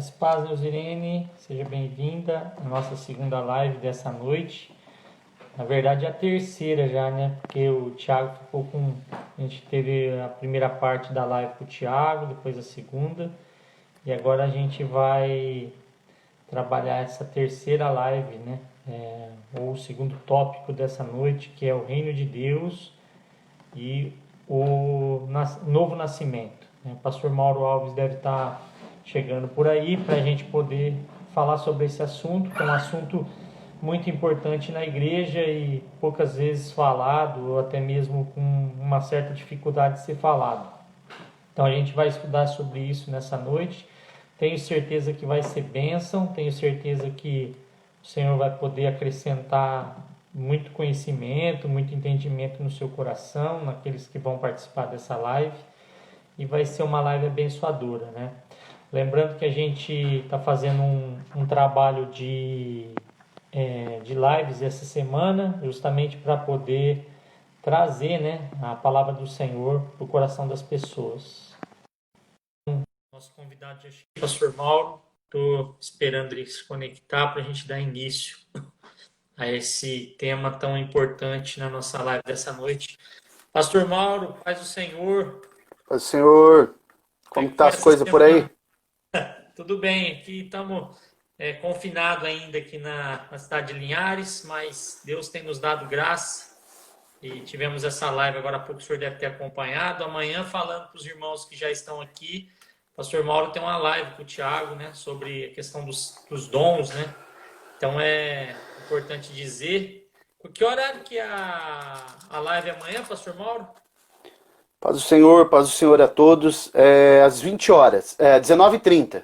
As paz, Neuzirene, seja bem-vinda à nossa segunda live dessa noite. Na verdade, é a terceira já, né? Porque o Thiago ficou com... A gente teve a primeira parte da live com o Thiago, depois a segunda. E agora a gente vai trabalhar essa terceira live, né? Ou o segundo tópico dessa noite, que é o Reino de Deus e o novo nascimento. O pastor Mauro Alves deve estar chegando por aí para a gente poder falar sobre esse assunto, que é um assunto muito importante na igreja e poucas vezes falado, ou até mesmo com uma certa dificuldade de ser falado. Então a gente vai estudar sobre isso nessa noite. Tenho certeza que vai ser bênção, tenho certeza que o Senhor vai poder acrescentar muito conhecimento, muito entendimento no seu coração, naqueles que vão participar dessa live. E vai ser uma live abençoadora, né? Lembrando que a gente está fazendo um trabalho de lives essa semana, justamente para poder trazer, né, a palavra do Senhor para o coração das pessoas. Nosso convidado já chegou, pastor Mauro. Estou esperando ele se conectar para a gente dar início a esse tema tão importante na nossa live dessa noite. Pastor Mauro, paz do Senhor. Paz do Senhor. Como estão as coisas por aí? Tudo bem, aqui estamos confinados ainda aqui na cidade de Linhares, mas Deus tem nos dado graça e tivemos essa live agora há pouco, o senhor deve ter acompanhado. Amanhã, falando para os irmãos que já estão aqui, o pastor Mauro tem uma live com o Thiago, né, sobre a questão dos dons, né? Então é importante dizer. Que horário que é a live é amanhã, pastor Mauro? Paz do Senhor a todos. Às 20 horas, 19h30.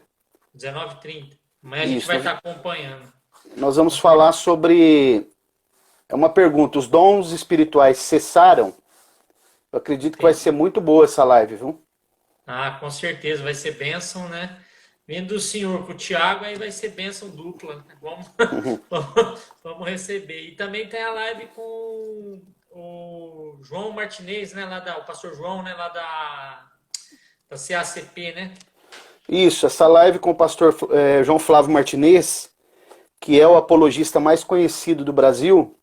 19h30. Amanhã a gente vai estar acompanhando. Nós vamos falar sobre... É uma pergunta, os dons espirituais cessaram? Eu acredito que vai ser muito boa essa live, viu? Ah, com certeza, vai ser bênção, né? Vindo do senhor com o Thiago, aí vai ser bênção dupla. Vamos, vamos receber. E também tem a live com o João Martinez, né? O pastor João, né? Lá da CACP, né? Isso, essa live com o pastor João Flávio Martinez, que é o apologista mais conhecido do Brasil,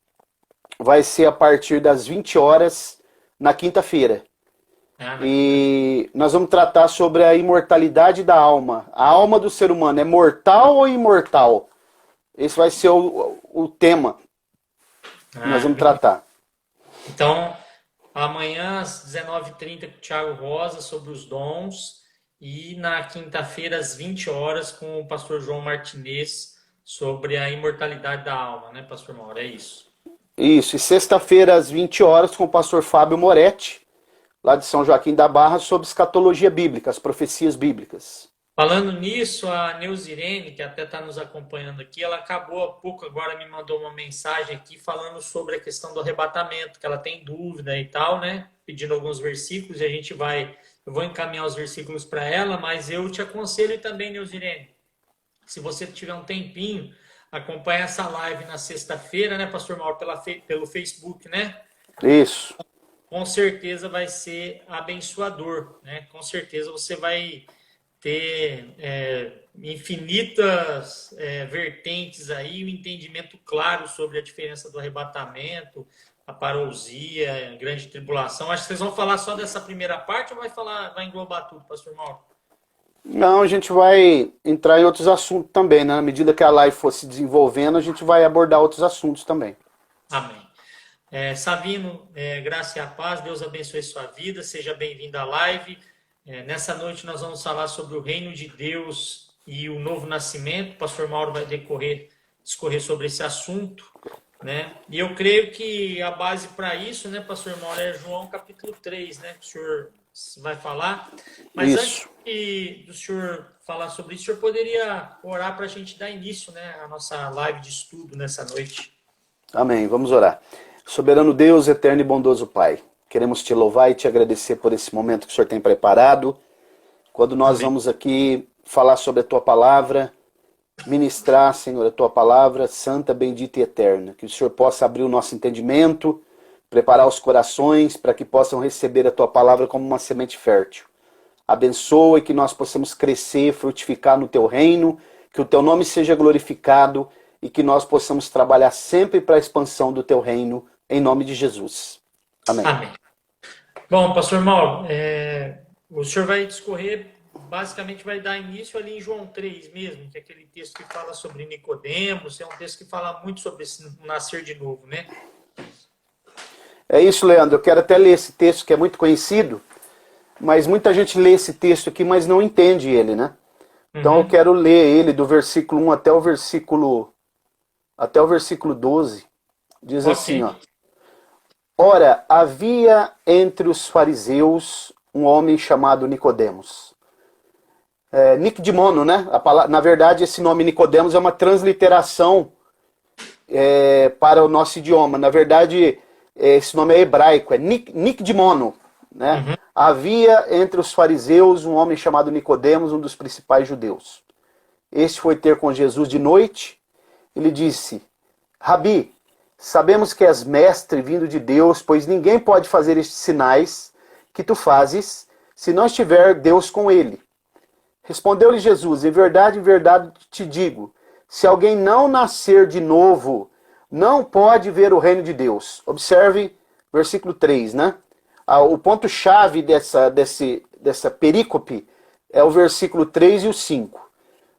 vai ser a partir das 20 horas na quinta-feira. E nós vamos tratar sobre a imortalidade da alma. A alma do ser humano é mortal ou imortal? Esse vai ser o tema que nós vamos tratar. Então, amanhã às 19h30 com o Thiago Rosa sobre os dons e na quinta-feira às 20 horas com o pastor João Martinez sobre a imortalidade da alma, né, pastor Mauro? É isso. Isso, e sexta-feira às 20 horas com o pastor Fábio Moretti, lá de São Joaquim da Barra, sobre escatologia bíblica, as profecias bíblicas. Falando nisso, a Neuzirene, que até está nos acompanhando aqui, ela acabou há pouco, agora me mandou uma mensagem aqui falando sobre a questão do arrebatamento, que ela tem dúvida e tal, né? Pedindo alguns versículos e eu vou encaminhar os versículos para ela, mas eu te aconselho também, Neuzirene, se você tiver um tempinho, acompanha essa live na sexta-feira, né, pastor Mauro, pelo Facebook, né? Isso. Com certeza vai ser abençoador, né? Com certeza você vai ter infinitas vertentes aí, um entendimento claro sobre a diferença do arrebatamento, a parousia, a grande tribulação. Acho que vocês vão falar só dessa primeira parte ou vai englobar tudo, pastor Mauro? Não, a gente vai entrar em outros assuntos também, né? Na medida que a live for se desenvolvendo, a gente vai abordar outros assuntos também. Amém. Savino, graça e a paz, Deus abençoe sua vida, seja bem-vindo à live. Nessa noite nós vamos falar sobre o reino de Deus e o novo nascimento. O pastor Mauro vai discorrer sobre esse assunto, né? E eu creio que a base para isso, né, pastor Mauro, é João capítulo 3, né, que o senhor vai falar. Mas isso. Antes do senhor falar sobre isso, o senhor poderia orar para a gente dar início, né, à nossa live de estudo nessa noite. Amém, vamos orar. Soberano Deus, eterno e bondoso Pai, queremos te louvar e te agradecer por esse momento que o Senhor tem preparado, quando nós vamos aqui falar sobre a Tua Palavra, ministrar, Senhor, a Tua Palavra santa, bendita e eterna, que o Senhor possa abrir o nosso entendimento, preparar os corações para que possam receber a Tua Palavra como uma semente fértil. abençoa e que nós possamos crescer, frutificar no teu reino, que o teu nome seja glorificado e que nós possamos trabalhar sempre para a expansão do teu reino, em nome de Jesus. Amém. Amém. Bom, pastor Mauro, o senhor vai discorrer, basicamente vai dar início ali em João 3 mesmo, que é aquele texto que fala sobre Nicodemos, é um texto que fala muito sobre esse nascer de novo, né? É isso, Leandro. Eu quero até ler esse texto que é muito conhecido, mas muita gente lê esse texto aqui, mas não entende ele, né? Então eu quero ler ele do versículo 1 até o versículo 12. Diz assim, ó. Ora, havia entre os fariseus um homem chamado Nicodemos. Nicdimono, né? Na verdade, esse nome Nicodemos é uma transliteração para o nosso idioma. Na verdade, esse nome é hebraico, é Nicdimono, né? Havia entre os fariseus um homem chamado Nicodemos, um dos principais judeus. Este foi ter com Jesus de noite. Ele disse: Rabi, sabemos que és mestre vindo de Deus, pois ninguém pode fazer estes sinais que tu fazes se não estiver Deus com ele. Respondeu-lhe Jesus: em verdade te digo, se alguém não nascer de novo, não pode ver o reino de Deus. Observe versículo 3, né? O ponto-chave dessa perícope é o versículo 3 e o 5.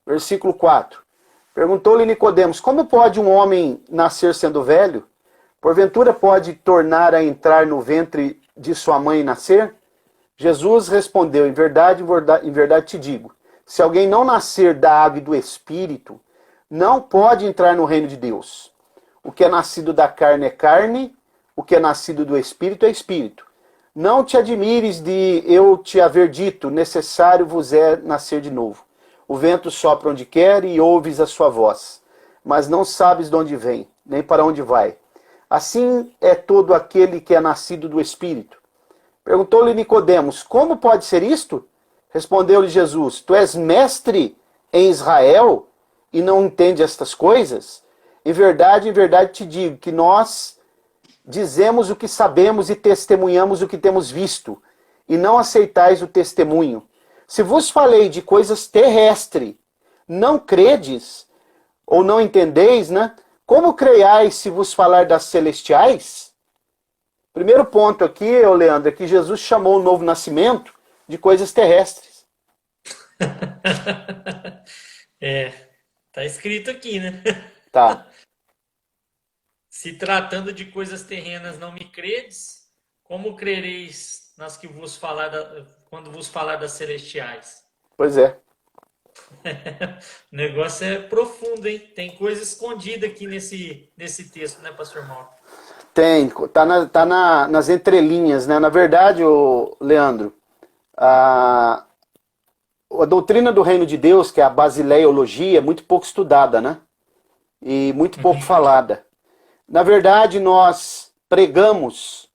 Versículo 4. Perguntou-lhe Nicodemos: como pode um homem nascer sendo velho? Porventura pode tornar a entrar no ventre de sua mãe e nascer? Jesus respondeu: em verdade te digo, se alguém não nascer da água e do Espírito, não pode entrar no reino de Deus. O que é nascido da carne é carne, o que é nascido do Espírito é Espírito. Não te admires de eu te haver dito, necessário vos é nascer de novo. O vento sopra onde quer e ouves a sua voz, mas não sabes de onde vem, nem para onde vai. Assim é todo aquele que é nascido do Espírito. Perguntou-lhe Nicodemos: como pode ser isto? Respondeu-lhe Jesus: tu és mestre em Israel e não entende estas coisas? Em verdade te digo que nós dizemos o que sabemos e testemunhamos o que temos visto, e não aceitais o testemunho. Se vos falei de coisas terrestres, não credes, ou não entendeis, né? Como creiais se vos falar das celestiais? Primeiro ponto aqui, Leandro, é que Jesus chamou o novo nascimento de coisas terrestres. Tá escrito aqui, né? Tá. Se tratando de coisas terrenas não me credes, como crereis nas que vos falar quando vos falar das celestiais? Pois é. O negócio é profundo, hein? Tem coisa escondida aqui nesse texto, né, pastor Mauro? Tem, tá nas entrelinhas, né? Na verdade, Leandro, a doutrina do reino de Deus, que é a basileologia, é muito pouco estudada, né? E muito pouco falada. Na verdade, nós pregamos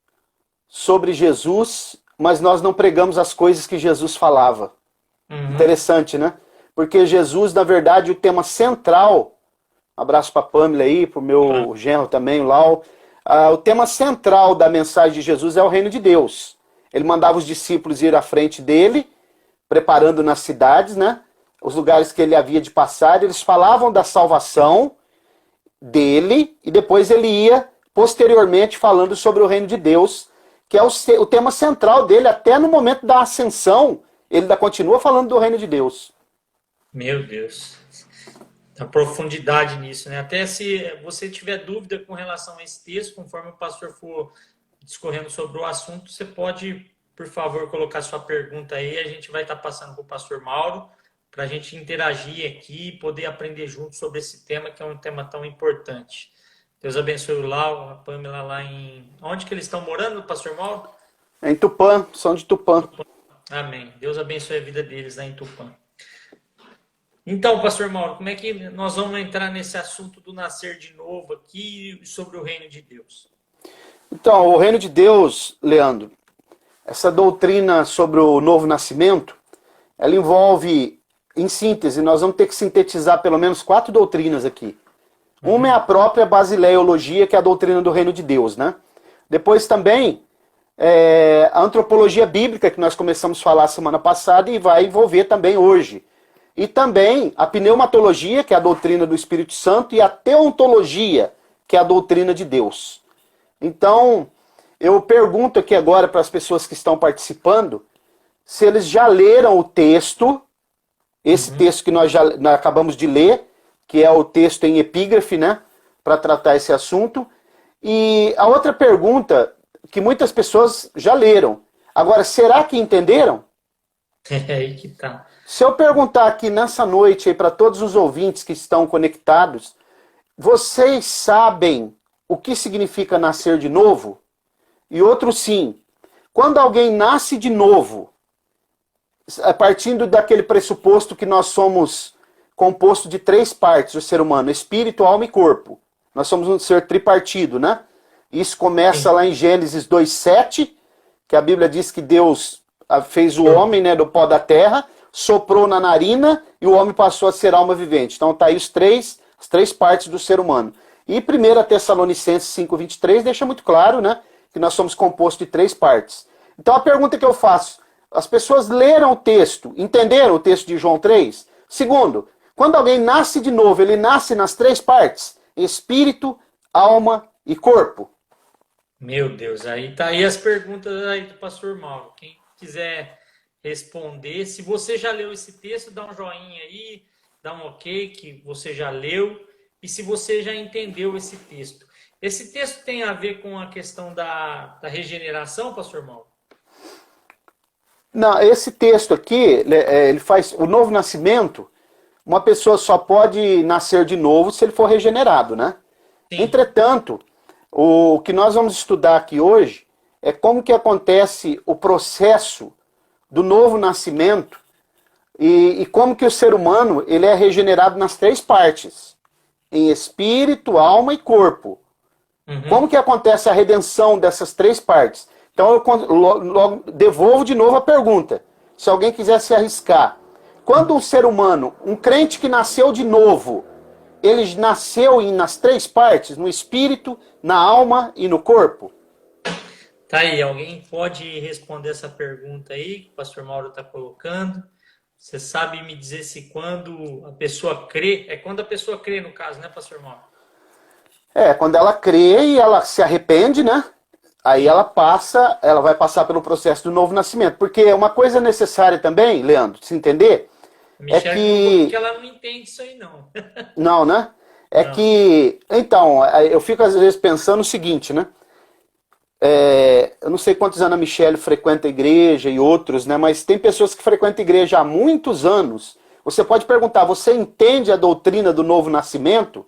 sobre Jesus, mas nós não pregamos as coisas que Jesus falava. Interessante, né? Porque Jesus, na verdade, o tema central, um abraço para a Pamela aí, para o meu genro também, o Lau, o tema central da mensagem de Jesus é o reino de Deus. Ele mandava os discípulos ir à frente dele, preparando nas cidades, né? Os lugares que ele havia de passar, eles falavam da salvação dele, e depois ele ia posteriormente falando sobre o reino de Deus, que é o tema central dele, até no momento da ascensão, ele ainda continua falando do reino de Deus. Meu Deus, a profundidade nisso, né? Até se você tiver dúvida com relação a esse texto, conforme o pastor for discorrendo sobre o assunto, você pode, por favor, colocar sua pergunta aí, a gente vai estar passando para o pastor Mauro, para a gente interagir aqui e poder aprender junto sobre esse tema, que é um tema tão importante. Deus abençoe o Lau, a Pamela lá em... Onde que eles estão morando, pastor Mauro? Em Tupã, são de Tupã. Amém. Deus abençoe a vida deles lá em Tupã. Então, pastor Mauro, como é que nós vamos entrar nesse assunto do nascer de novo aqui sobre o reino de Deus? Então, o reino de Deus, Leandro, essa doutrina sobre o novo nascimento, ela envolve, em síntese, nós vamos ter que sintetizar pelo menos 4 doutrinas aqui. Uma é a própria basileologia, que é a doutrina do reino de Deus, né? Depois também, a antropologia bíblica, que nós começamos a falar semana passada e vai envolver também hoje. E também a pneumatologia, que é a doutrina do Espírito Santo, e a teontologia, que é a doutrina de Deus. Então, eu pergunto aqui agora para as pessoas que estão participando, se eles já leram o texto, esse texto que nós acabamos de ler, que é o texto em epígrafe, né, para tratar esse assunto. E a outra pergunta, que muitas pessoas já leram. Agora, será que entenderam? É aí que tá. Se eu perguntar aqui nessa noite para todos os ouvintes que estão conectados, vocês sabem o que significa nascer de novo? E outro sim. Quando alguém nasce de novo, partindo daquele pressuposto que nós somos composto de 3 partes, o ser humano, espírito, alma e corpo. Nós somos um ser tripartido, né? Isso começa lá em Gênesis 2:7, que a Bíblia diz que Deus fez o homem, né, do pó da terra, soprou na narina e o homem passou a ser alma vivente. Então tá aí as três partes do ser humano. E 1 Tessalonicenses 5:23 deixa muito claro, né, que nós somos compostos de 3 partes. Então a pergunta que eu faço, as pessoas leram o texto, entenderam o texto de João 3? Segundo, quando alguém nasce de novo, ele nasce nas 3 partes? Espírito, alma e corpo. Meu Deus, aí tá aí as perguntas aí do pastor Mauro. Quem quiser responder, se você já leu esse texto, dá um joinha aí, dá um ok que você já leu, e se você já entendeu esse texto. Esse texto tem a ver com a questão da regeneração, pastor Mauro? Não, esse texto aqui, ele faz o novo nascimento. Uma pessoa só pode nascer de novo se ele for regenerado, né? Sim. Entretanto, o que nós vamos estudar aqui hoje é como que acontece o processo do novo nascimento e como que o ser humano ele é regenerado nas 3 partes, em espírito, alma e corpo. Como que acontece a redenção dessas 3 partes? Então eu logo devolvo de novo a pergunta, se alguém quiser se arriscar. Quando um ser humano, um crente que nasceu de novo, ele nasceu nas 3 partes, no espírito, na alma e no corpo? Tá aí, alguém pode responder essa pergunta aí que o pastor Mauro está colocando? Você sabe me dizer se quando a pessoa crê, é quando a pessoa crê no caso, né, pastor Mauro? Quando ela crê e ela se arrepende, né? Aí ela vai passar pelo processo do novo nascimento. Porque uma coisa necessária também, Leandro, se entender, A Michelle é colocou que... ela não entende isso aí, não. Não, né? Não. Que... Então, eu fico às vezes pensando o seguinte, né? Eu não sei quantos anos a Michelle frequenta a igreja e outros, né? Mas tem pessoas que frequentam a igreja há muitos anos. Você pode perguntar, você entende a doutrina do novo nascimento?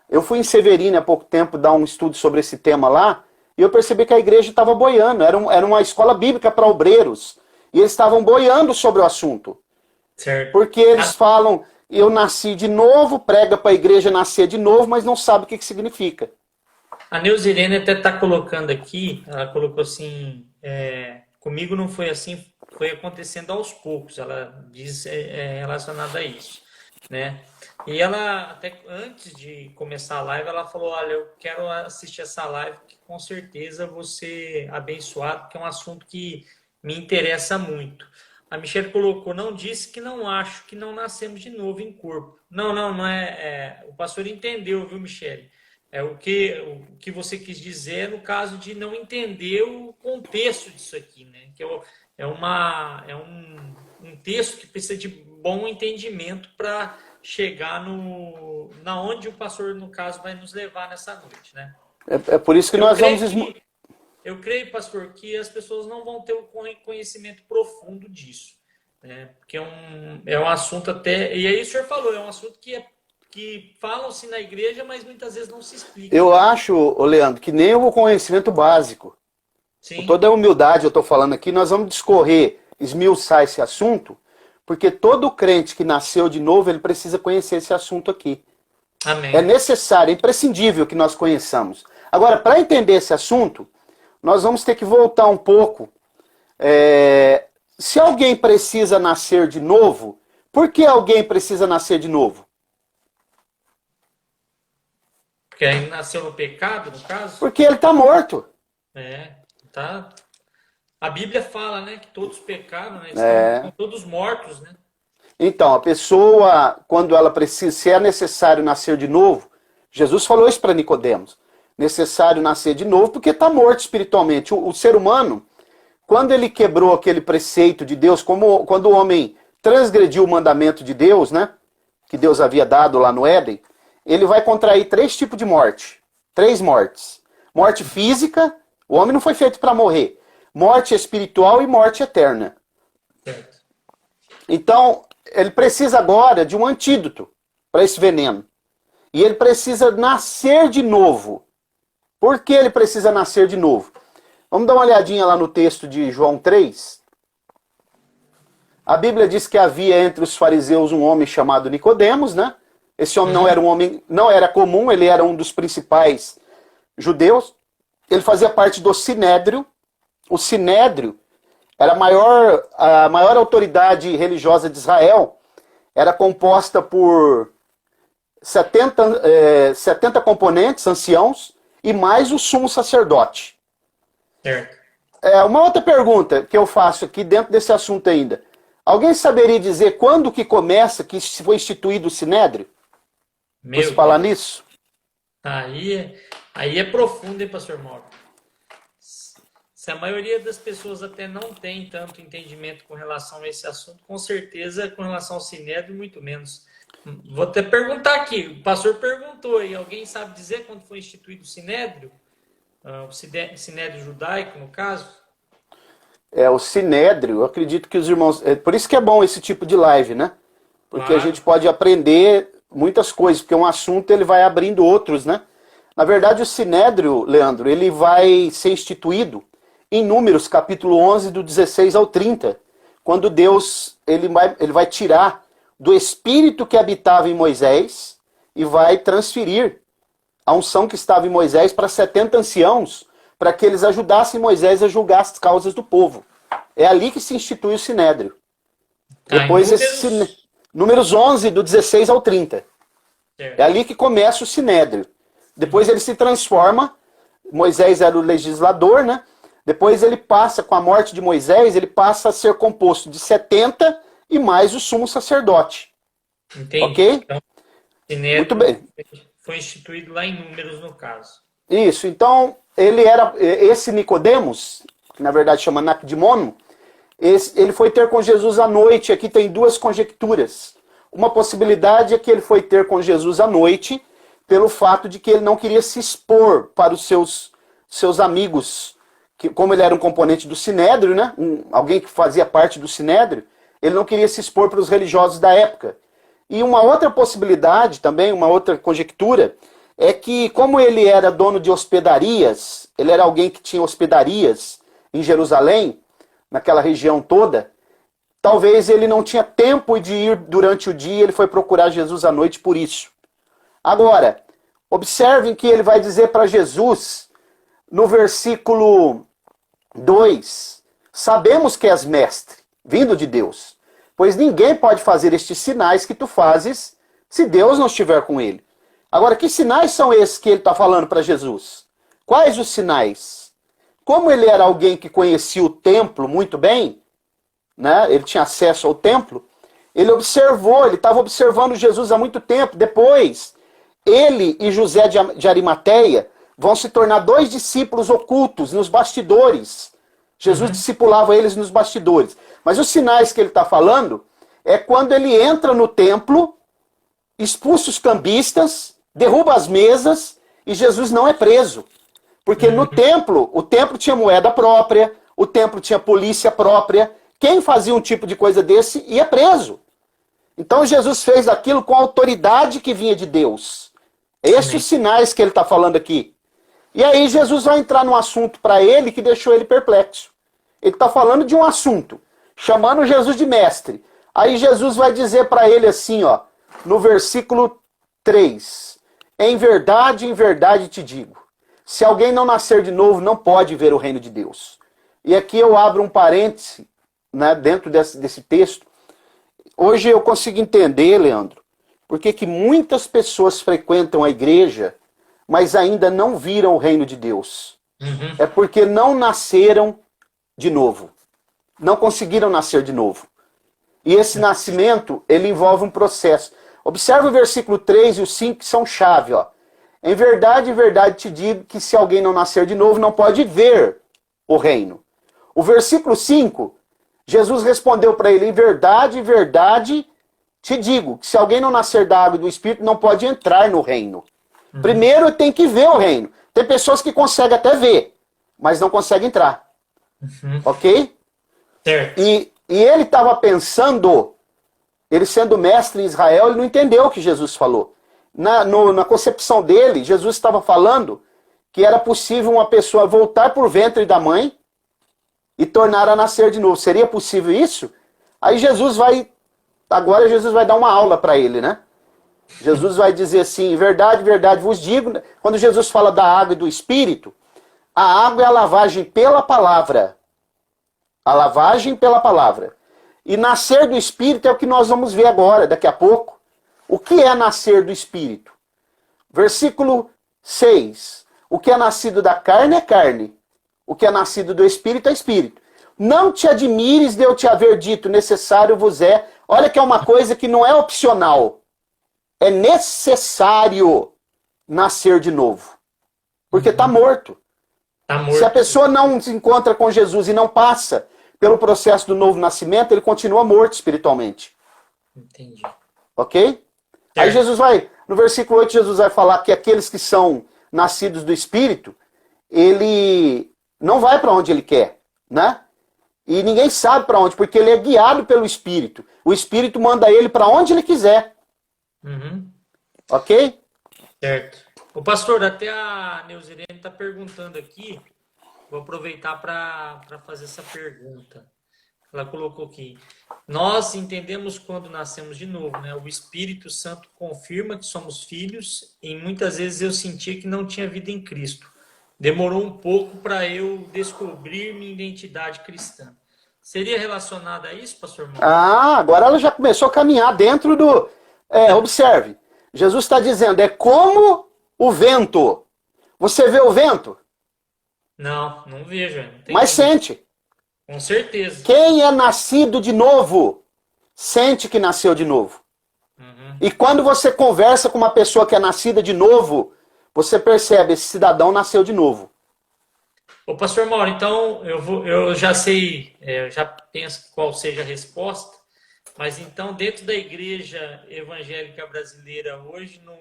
Eu fui em Severina há pouco tempo dar um estudo sobre esse tema lá, e eu percebi que a igreja estava boiando. Era uma escola bíblica para obreiros. E eles estavam boiando sobre o assunto. Certo. Porque eles falam, eu nasci de novo, prega para a igreja nascer de novo, mas não sabe o que significa. A Neuzirene até está colocando aqui, ela colocou assim, comigo não foi assim, foi acontecendo aos poucos, ela diz relacionada a isso, né? E ela, até antes de começar a live, ela falou, olha, eu quero assistir essa live, que com certeza vou ser abençoado, porque é um assunto que me interessa muito. A Michelle colocou, não disse que não acho que não nascemos de novo em corpo. Não é, o pastor entendeu, viu, Michelle? O que você quis dizer no caso de não entender o contexto disso aqui, né? Que um texto que precisa de bom entendimento para chegar na onde o pastor, no caso, vai nos levar nessa noite, né? É por isso que nós vamos... Eu creio, pastor, que as pessoas não vão ter o conhecimento profundo disso, né? Porque é um assunto até... E aí o senhor falou, é um assunto que falam-se na igreja, mas muitas vezes não se explica. Eu acho, Leandro, que nem o conhecimento básico. Sim. Com toda a humildade eu estou falando aqui, nós vamos discorrer, esmiuçar esse assunto, porque todo crente que nasceu de novo, ele precisa conhecer esse assunto aqui. Amém. É necessário, é imprescindível que nós conheçamos. Agora, para entender esse assunto, nós vamos ter que voltar um pouco. Se alguém precisa nascer de novo, por que alguém precisa nascer de novo? Porque aí nasceu no pecado, no caso? Porque ele está morto. Tá. A Bíblia fala, né, que todos pecaram, né? É. Estão todos mortos, né? Então, a pessoa, quando ela precisa, se é necessário nascer de novo, Jesus falou isso para Nicodemos, necessário nascer de novo porque está morto espiritualmente. O ser humano, quando ele quebrou aquele preceito de Deus, como quando o homem transgrediu o mandamento de Deus, né, que Deus havia dado lá no Éden, ele vai contrair 3 tipos de morte. 3 mortes. Morte física, o homem não foi feito para morrer. Morte espiritual e morte eterna. Certo. Então, ele precisa agora de um antídoto para esse veneno. E ele precisa nascer de novo. Por que ele precisa nascer de novo? Vamos dar uma olhadinha lá no texto de João 3. A Bíblia diz que havia entre os fariseus um homem chamado Nicodemos, né? Esse homem não era um homem, não era comum, ele era um dos principais judeus. Ele fazia parte do Sinédrio. O Sinédrio era a maior autoridade religiosa de Israel. Era composta por 70 componentes, anciãos, e mais o sumo sacerdote. Certo. Uma outra pergunta que eu faço aqui dentro desse assunto ainda. Alguém saberia dizer quando que começa, que foi instituído o Sinédrio? Meu Você falar Deus. nisso? Aí é profundo, hein, pastor Mauro? Se a maioria das pessoas até não tem tanto entendimento com relação a esse assunto, com certeza com relação ao Sinédrio, muito menos. Vou até perguntar aqui, o pastor perguntou aí, alguém sabe dizer quando foi instituído o Sinédrio? O Sinédrio judaico, no caso? O Sinédrio, eu acredito que os irmãos... por isso que é bom esse tipo de live, né? Porque a Claro. gente pode aprender muitas coisas, porque um assunto ele vai abrindo outros, né? Na verdade, o Sinédrio, Leandro, ele vai ser instituído em Números, capítulo 11, do 16 ao 30, quando Deus ele vai tirar do espírito que habitava em Moisés e vai transferir a unção que estava em Moisés para 70 anciãos, para que eles ajudassem Moisés a julgar as causas do povo. É ali que se institui o Sinédrio. Depois, Números 11, do 16 ao 30. Certo. É ali que começa o Sinédrio. Depois ele se transforma, Moisés era o legislador, né? Depois ele passa, com a morte de Moisés, ele passa a ser composto de 70 e mais o sumo sacerdote. Entendi. Ok? Então, o Sinédrio Muito bem. foi instituído lá em Números, no caso. Isso, então ele era esse Nicodemos, que na verdade chama Nacdimono, ele foi ter com Jesus à noite. Aqui tem 2 conjecturas. Uma possibilidade é que ele foi ter com Jesus à noite pelo fato de que ele não queria se expor para os seus amigos, que, como ele era um componente do Sinédrio, né? Alguém que fazia parte do Sinédrio, ele não queria se expor para os religiosos da época. E uma outra possibilidade também, uma outra conjectura, é que como ele era dono de hospedarias, ele era alguém que tinha hospedarias em Jerusalém, naquela região toda, talvez ele não tinha tempo de ir durante o dia, ele foi procurar Jesus à noite por isso. Agora, observem que ele vai dizer para Jesus, no versículo 2, sabemos que és mestre, vindo de Deus, pois ninguém pode fazer estes sinais que tu fazes se Deus não estiver com ele. Agora, que sinais são esses que ele está falando para Jesus? Quais os sinais? Como ele era alguém que conhecia o templo muito bem, né? Ele tinha acesso ao templo, ele estava observando Jesus há muito tempo. Depois, ele e José de Arimateia vão se tornar 2 discípulos ocultos nos bastidores. Jesus discipulava eles nos bastidores. Mas os sinais que ele está falando é quando ele entra no templo, expulsa os cambistas, derruba as mesas e Jesus não é preso. Porque no templo, o templo tinha moeda própria, o templo tinha polícia própria. Quem fazia um tipo de coisa desse ia preso. Então Jesus fez aquilo com a autoridade que vinha de Deus. Esses os sinais que ele está falando aqui. E aí Jesus vai entrar num assunto para ele que deixou ele perplexo. Ele está falando de um assunto, chamando Jesus de mestre. Aí Jesus vai dizer para ele assim, ó, no versículo 3. Em verdade te digo, se alguém não nascer de novo, não pode ver o reino de Deus. E aqui eu abro um parêntese, né, dentro desse texto. Hoje eu consigo entender, Leandro, porque que muitas pessoas frequentam a igreja, mas ainda não viram o reino de Deus. É porque não nasceram de novo. Não conseguiram nascer de novo. E esse nascimento, ele envolve um processo. Observe o versículo 3 e o 5, que são chave. Ó. Em verdade te digo que se alguém não nascer de novo, não pode ver o reino. O versículo 5, Jesus respondeu para ele, em verdade te digo que se alguém não nascer da água e do Espírito, não pode entrar no reino. Primeiro tem que ver o reino. Tem pessoas que conseguem até ver, mas não conseguem entrar. Ok? Certo. E ele estava pensando, ele sendo mestre em Israel, ele não entendeu o que Jesus falou. Na concepção dele, Jesus estava falando que era possível uma pessoa voltar por ventre da mãe e tornar a nascer de novo. Seria possível isso? Aí agora Jesus vai dar uma aula para ele, né? Jesus vai dizer assim, verdade vos digo, quando Jesus fala da água e do Espírito, a água é a lavagem pela palavra. A lavagem pela palavra. E nascer do Espírito é o que nós vamos ver agora, daqui a pouco. O que é nascer do Espírito? Versículo 6. O que é nascido da carne é carne. O que é nascido do Espírito é Espírito. Não te admires de eu te haver dito, necessário vos é. Olha que é uma coisa que não é opcional. É necessário nascer de novo. Porque está morto. Tá morto. Se a pessoa não se encontra com Jesus e não passa pelo processo do novo nascimento, ele continua morto espiritualmente. Entendi. Ok? Aí Jesus no versículo 8, Jesus vai falar que aqueles que são nascidos do Espírito, ele não vai para onde ele quer, né? E ninguém sabe para onde, porque ele é guiado pelo Espírito. O Espírito manda ele para onde ele quiser. Ok? Certo. O pastor, até a Neuzirene está perguntando aqui, vou aproveitar para fazer essa pergunta. Ela colocou aqui, nós entendemos quando nascemos de novo, né? O Espírito Santo confirma que somos filhos e muitas vezes eu sentia que não tinha vida em Cristo. Demorou um pouco para eu descobrir minha identidade cristã. Seria relacionada a isso, pastor Mauro? Agora ela já começou a caminhar dentro do... observe, Jesus está dizendo, é como o vento. Você vê o vento? Não vejo. Mas sente. Com certeza. Quem é nascido de novo, sente que nasceu de novo. E quando você conversa com uma pessoa que é nascida de novo, você percebe, esse cidadão nasceu de novo. Ô, pastor Mauro, então eu já sei, eu já penso qual seja a resposta, mas então dentro da igreja evangélica brasileira hoje não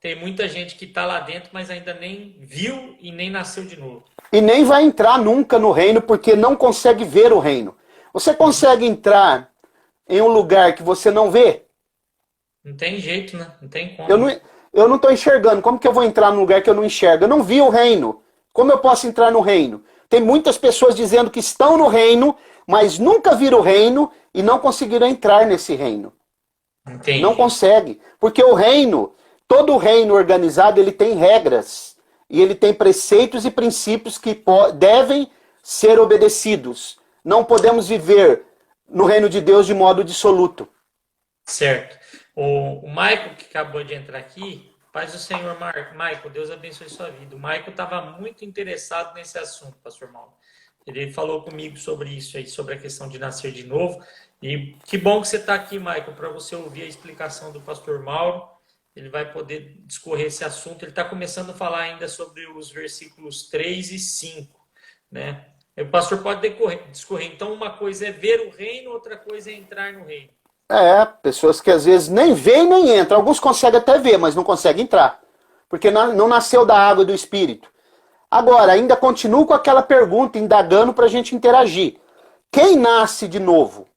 tem muita gente que está lá dentro, mas ainda nem viu e nem nasceu de novo. E nem vai entrar nunca no reino porque não consegue ver o reino. Você consegue entrar em um lugar que você não vê? Não tem jeito, né? Não tem como. Eu não estou enxergando. Como que eu vou entrar num lugar que eu não enxergo? Eu não vi o reino. Como eu posso entrar no reino? Tem muitas pessoas dizendo que estão no reino, mas nunca viram o reino e não conseguiram entrar nesse reino. Entendi. Não consegue. Porque o reino, todo o reino organizado, ele tem regras. E ele tem preceitos e princípios que devem ser obedecidos. Não podemos viver no reino de Deus de modo dissoluto. Certo. O Michael, que acabou de entrar aqui, paz do Senhor, Michael, Deus abençoe sua vida. O Michael estava muito interessado nesse assunto, pastor Mauro. Ele falou comigo sobre isso aí, sobre a questão de nascer de novo. E que bom que você está aqui, Michael, para você ouvir a explicação do pastor Mauro. Ele vai poder discorrer esse assunto. Ele está começando a falar ainda sobre os versículos 3 e 5, né? O pastor pode discorrer. Então, uma coisa é ver o reino, outra coisa é entrar no reino. Pessoas que às vezes nem veem nem entram. Alguns conseguem até ver, mas não conseguem entrar. Porque não nasceu da água e do Espírito. Agora, ainda continuo com aquela pergunta, indagando para a gente interagir. Quem nasce de novo?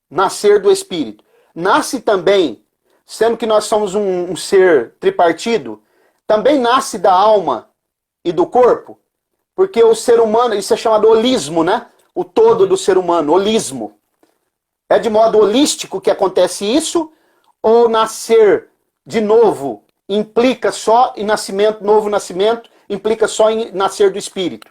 Nascer do Espírito. Nasce também, sendo que nós somos um ser tripartido, também nasce da alma e do corpo? Porque o ser humano, isso é chamado holismo, né? O todo do ser humano, holismo. É de modo holístico que acontece isso? Ou nascer de novo implica só em nascimento, novo nascimento, implica só em nascer do Espírito?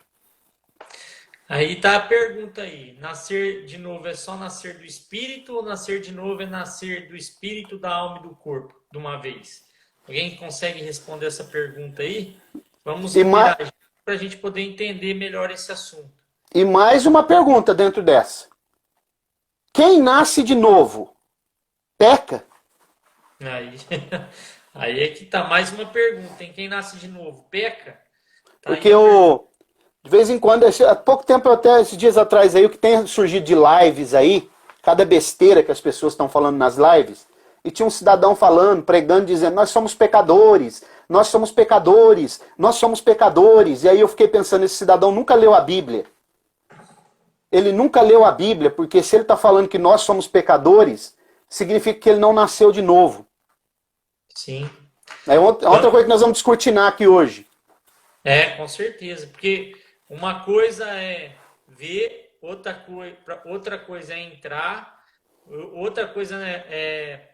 Aí está a pergunta aí. Nascer de novo é só nascer do Espírito ou nascer de novo é nascer do Espírito, da alma e do corpo, de uma vez? Alguém consegue responder essa pergunta aí? Vamos interagir para a gente poder entender melhor esse assunto. E mais uma pergunta dentro dessa. Quem nasce de novo, peca? Aí, aí é que tá mais uma pergunta, hein? Quem nasce de novo, peca? Tá aí Porque a pergunta. de vez em quando, há pouco tempo, até esses dias atrás aí, o que tem surgido de lives aí, cada besteira que as pessoas estão falando nas lives, e tinha um cidadão falando, pregando, dizendo, nós somos pecadores, nós somos pecadores, nós somos pecadores. E aí eu fiquei pensando, esse cidadão nunca leu a Bíblia. Ele nunca leu a Bíblia, porque se ele está falando que nós somos pecadores, significa que ele não nasceu de novo. Sim. É outra coisa que nós vamos descortinar aqui hoje. Com certeza, porque uma coisa é ver, outra coisa é entrar, outra coisa é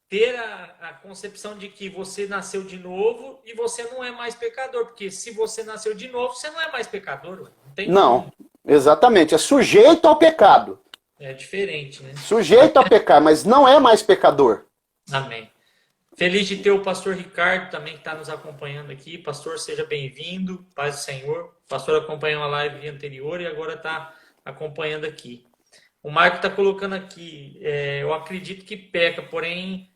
ter a concepção de que você nasceu de novo e você não é mais pecador, porque se você nasceu de novo, você não é mais pecador, ué. Não tem Não, como. exatamente. É sujeito ao pecado. É diferente, né? Sujeito a pecar, mas não é mais pecador. Amém. Feliz de ter o pastor Ricardo também que está nos acompanhando aqui. Pastor, seja bem-vindo. Paz do Senhor. O pastor acompanhou a live anterior e agora está acompanhando aqui. O Marco está colocando aqui, eu acredito que peca, porém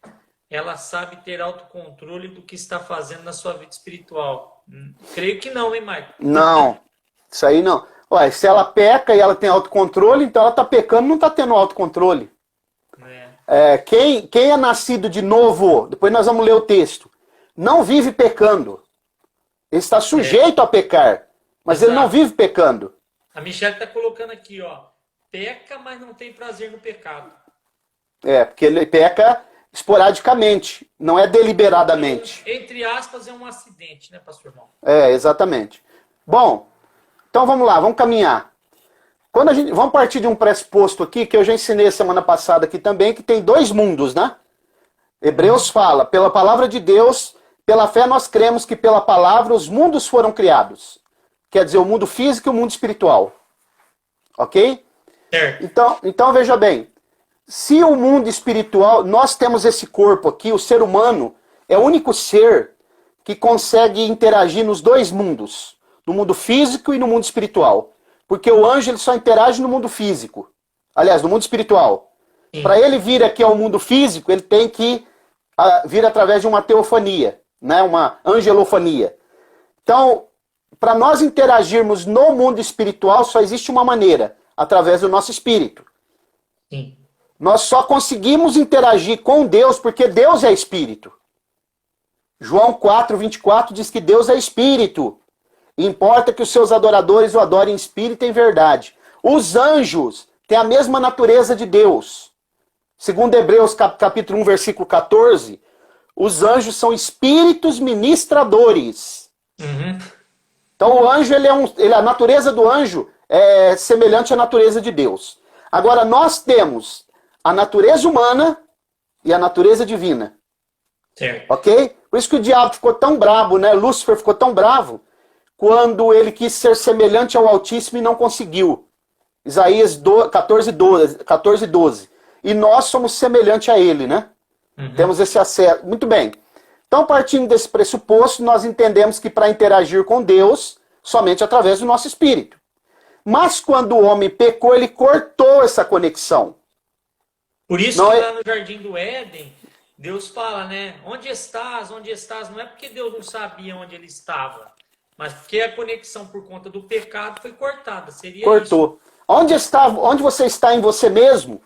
ela sabe ter autocontrole do que está fazendo na sua vida espiritual. Creio que não, hein, Marco? Não, isso aí não. Ué, se ela peca e ela tem autocontrole, então ela está pecando, não está tendo autocontrole. Quem é nascido de novo, depois nós vamos ler o texto, não vive pecando. Ele está sujeito a pecar, mas Exato. ele não vive pecando. A Michelle está colocando aqui, ó, peca, mas não tem prazer no pecado. Porque ele peca esporadicamente, não é deliberadamente. Entre aspas, é um acidente, né, pastor irmão? Exatamente. Bom, então vamos lá, vamos caminhar. Vamos partir de um pressuposto aqui, que eu já ensinei semana passada aqui também, que tem dois mundos, né? Hebreus fala, pela palavra de Deus, pela fé nós cremos que pela palavra os mundos foram criados. Quer dizer, o mundo físico e o mundo espiritual. Ok? Certo. Então veja bem, se o mundo espiritual, nós temos esse corpo aqui, o ser humano é o único ser que consegue interagir nos dois mundos, no mundo físico e no mundo espiritual. Porque o anjo ele só interage no mundo físico. Aliás, no mundo espiritual. Para ele vir aqui ao mundo físico, ele tem que vir através de uma teofania, né? Uma angelofania. Então, para nós interagirmos no mundo espiritual, só existe uma maneira, através do nosso espírito. Sim. Nós só conseguimos interagir com Deus porque Deus é espírito. João 4:24 diz que Deus é espírito. Importa que os seus adoradores o adorem em espírito e em verdade. Os anjos têm a mesma natureza de Deus. Segundo Hebreus capítulo 1, versículo 14, os anjos são espíritos ministradores. Uhum. Então o anjo, a natureza do anjo é semelhante à natureza de Deus. Agora nós temos a natureza humana e a natureza divina. Certo. Ok? Por isso que o diabo ficou tão bravo, né? Lúcifer ficou tão bravo quando ele quis ser semelhante ao Altíssimo e não conseguiu. Isaías 14:12. E nós somos semelhantes a ele, né? Uhum. Temos esse acesso. Muito bem. Então, partindo desse pressuposto, nós entendemos que para interagir com Deus, somente através do nosso espírito. Mas quando o homem pecou, ele cortou essa conexão. Por isso que lá no Jardim do Éden, Deus fala, né? Onde estás? Onde estás? Não é porque Deus não sabia onde ele estava, mas porque a conexão por conta do pecado foi cortada. Seria cortou. Isso. Onde você está em você mesmo?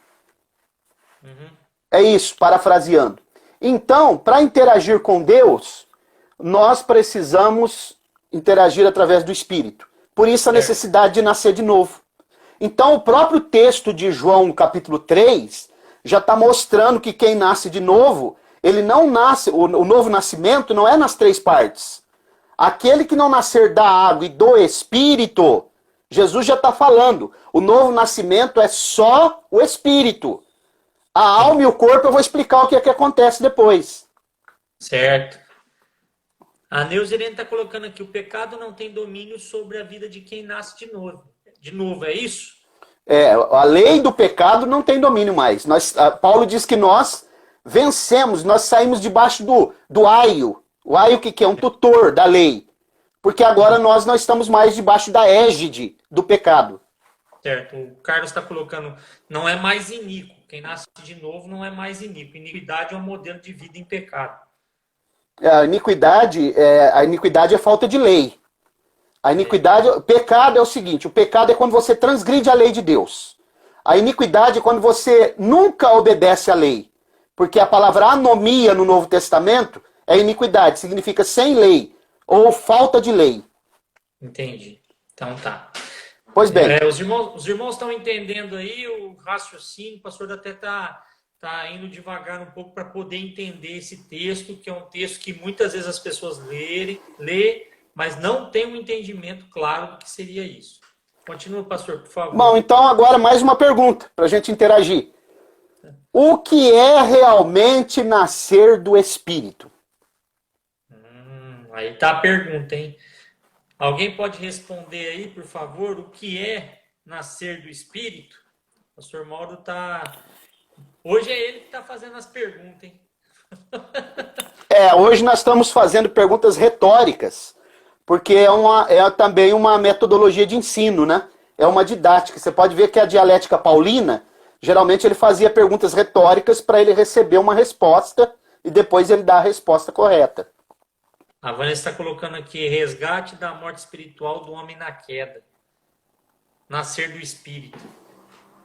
Uhum. É isso, parafraseando. Então, para interagir com Deus, nós precisamos interagir através do Espírito. Por isso a necessidade de nascer de novo. Então, o próprio texto de João, capítulo 3, já está mostrando que quem nasce de novo, ele não nasce, o novo nascimento não é nas três partes. Aquele que não nascer da água e do Espírito, Jesus já está falando, o novo nascimento é só o Espírito. A alma e o corpo eu vou explicar o que é que acontece depois. Certo. A Neuzirene está colocando aqui, o pecado não tem domínio sobre a vida de quem nasce de novo. De novo, é isso? A lei do pecado não tem domínio mais. Paulo diz que nós vencemos, nós saímos debaixo do aio. O aio que é um tutor da lei. Porque agora nós não estamos mais debaixo da égide do pecado. Certo. O Carlos está colocando, não é mais iníquo. Quem nasce de novo não é mais iníquo. Iniquidade é um modelo de vida em pecado. A iniquidade é falta de lei. A iniquidade, o pecado é o seguinte, o pecado é quando você transgride a lei de Deus. A iniquidade é quando você nunca obedece à lei. Porque a palavra anomia no Novo Testamento é iniquidade, significa sem lei ou falta de lei. Entendi. Então tá. Pois bem, Os irmãos estão entendendo aí o raciocínio, o pastor até tá indo devagar um pouco para poder entender esse texto, que é um texto que muitas vezes as pessoas lê, mas não tem um entendimento claro do que seria isso. Continua, pastor, por favor. bom, então agora mais uma pergunta para a gente interagir. O que é realmente nascer do Espírito? Aí tá a pergunta, hein? Alguém pode responder aí, por favor, o que é nascer do Espírito? O pastor Mauro tá... Hoje é ele que está fazendo as perguntas, hein? Hoje nós estamos fazendo perguntas retóricas, porque é também uma metodologia de ensino, né? É uma didática. Você pode ver que a dialética paulina, geralmente ele fazia perguntas retóricas para ele receber uma resposta e depois ele dá a resposta correta. A Vanessa está colocando aqui, resgate da morte espiritual do homem na queda. Nascer do Espírito.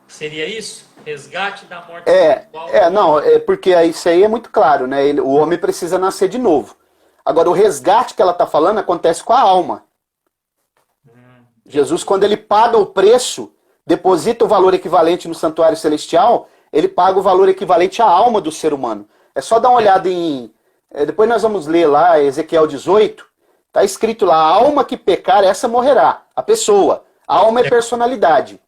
Seria isso? Resgate da morte espiritual? Não, porque isso aí é muito claro, né? O homem precisa nascer de novo. Agora, o resgate que ela está falando acontece com a alma. Jesus, quando ele paga o preço, deposita o valor equivalente no santuário celestial, ele paga o valor equivalente à alma do ser humano. É só dar uma olhada em... depois nós vamos ler lá, Ezequiel 18, está escrito lá, a alma que pecar, essa morrerá. A pessoa. A alma é personalidade.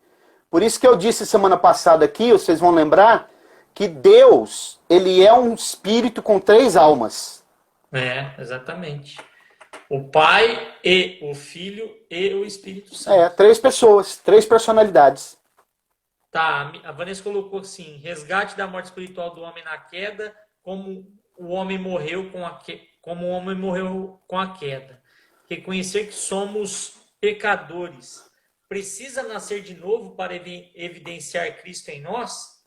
Por isso que eu disse semana passada aqui, vocês vão lembrar, que Deus, ele é um espírito com 3 almas. Exatamente. O Pai e o Filho e o Espírito Santo. 3 pessoas, 3 personalidades. Tá, a Vanessa colocou assim, resgate da morte espiritual do homem na queda, como o homem morreu com a queda. Reconhecer que somos pecadores. Precisa nascer de novo para evidenciar Cristo em nós?